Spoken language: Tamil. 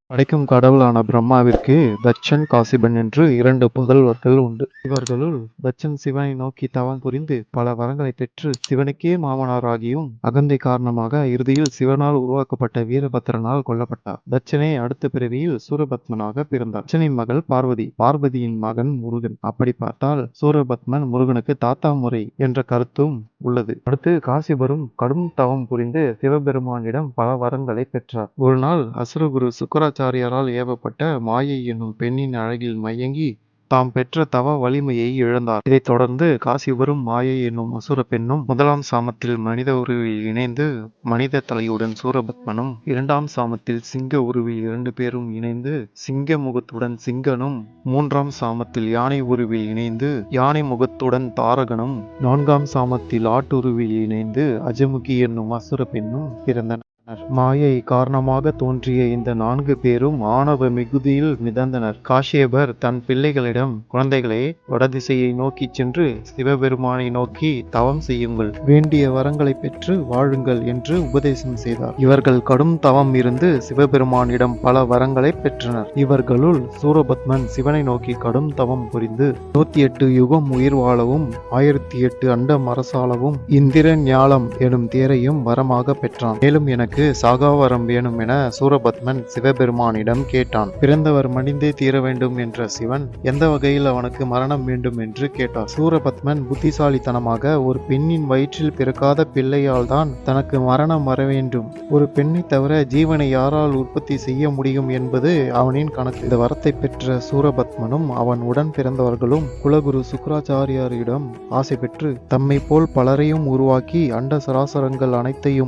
படைக்கும் கடவுளான பிரம்மாவிற்கு தட்சன், காசிபன் என்று 2 புதல்வர்கள் உண்டு. இவர்களுள் தட்சன் சிவனை நோக்கி தவம் புரிந்து பல வரங்களைப் பெற்று சிவனுக்கே மாமனாராகியும் அகந்தை காரணமாக இறுதியில் சிவனால் உருவாக்கப்பட்ட வீரபத்திரனால் கொல்லப்பட்டார். தட்சனே அடுத்த பிறவியில் சூரபத்மனாக பிறந்தார். தட்சனின் மகள் பார்வதி, பார்வதியின் மகன் முருகன். அப்படி பார்த்தால் சூரபத்மன் முருகனுக்கு தாத்தா முறை என்ற கருத்தும் உள்ளது. அடுத்து காசிபரும் கடும் தவம் புரிந்து சிவபெருமானிடம் பல வரங்களை பெற்றார். ஒரு நாள் அசுரகுரு சுக்கராச்சாரியாரால் ஏவப்பட்ட மாயை என்னும் பெண்ணின் அழகில் மயங்கி தாம் பெற்ற தவ வலிமையை இழந்தார். இதைத் தொடர்ந்து காசிபரும் மாயை என்னும் அசுர பெண்ணும் 1ஆம் சாமத்தில் மனித உருவில் இணைந்து மனித தலையுடன் சூரபத்மனும், 2ஆம் சாமத்தில் சிங்க உருவில் 2 பேரும் இணைந்து சிங்க முகத்துடன் சிங்கனும், 3ஆம் சாமத்தில் யானை உருவில் இணைந்து யானை முகத்துடன் தாரகனும், 4ஆம் சாமத்தில் ஆட்டுருவில் இணைந்து அஜமுகி என்னும் அசுர பெண்ணும் பிறந்தனர். மாயை காரணமாக தோன்றிய இந்த 4 பேரும் ஆணவ மிகுதியில் மிதந்தனர். காஷ்யபர் தன் பிள்ளைகளிடம், குழந்தைகளே, வடதிசையை நோக்கிச் சென்று சிவபெருமானை நோக்கி தவம் செய்யுங்கள், வேண்டிய வரங்களை பெற்று வாழுங்கள் என்று உபதேசம் செய்தார். இவர்கள் கடும் தவம் இருந்து சிவபெருமானிடம் பல வரங்களை பெற்றனர். இவர்களுள் சூரபத்மன் சிவனை நோக்கி கடும் தவம் புரிந்து 108 யுகம் உயிர் வாழவும் 1008 அண்டம் அரசாளவும் இந்திர ஞாலம் எனும் தேரையும் வரமாக பெற்றான். மேலும் எனக்கு சாகாவரம் வேணும் என சூரபத்மன் சிவபெருமானிடம் கேட்டான். பிறந்தவர் மடிந்தே தீர வேண்டும் என்ற சிவன் எந்த வகையில் அவனுக்கு மரணம் வேண்டும் என்று கேட்டார். சூரபத்மன் புத்திசாலித்தனமாக ஒரு பெண்ணின் வயிற்றில் பிறக்காத பிள்ளையால் தான் தனக்கு மரணம் வர வேண்டும், ஒரு பெண்ணை தவிர ஜீவனை யாரால் உற்பத்தி செய்ய முடியும் என்பது அவனின் கணக்கு. இந்த வரத்தை பெற்ற சூரபத்மனும் அவன் உடன் பிறந்தவர்களும் குலகுரு சுக்கராச்சாரியாரிடம் ஆசை பெற்று தம்மை போல் பலரையும் உருவாக்கி அண்ட சராசரங்கள் அனைத்தையும்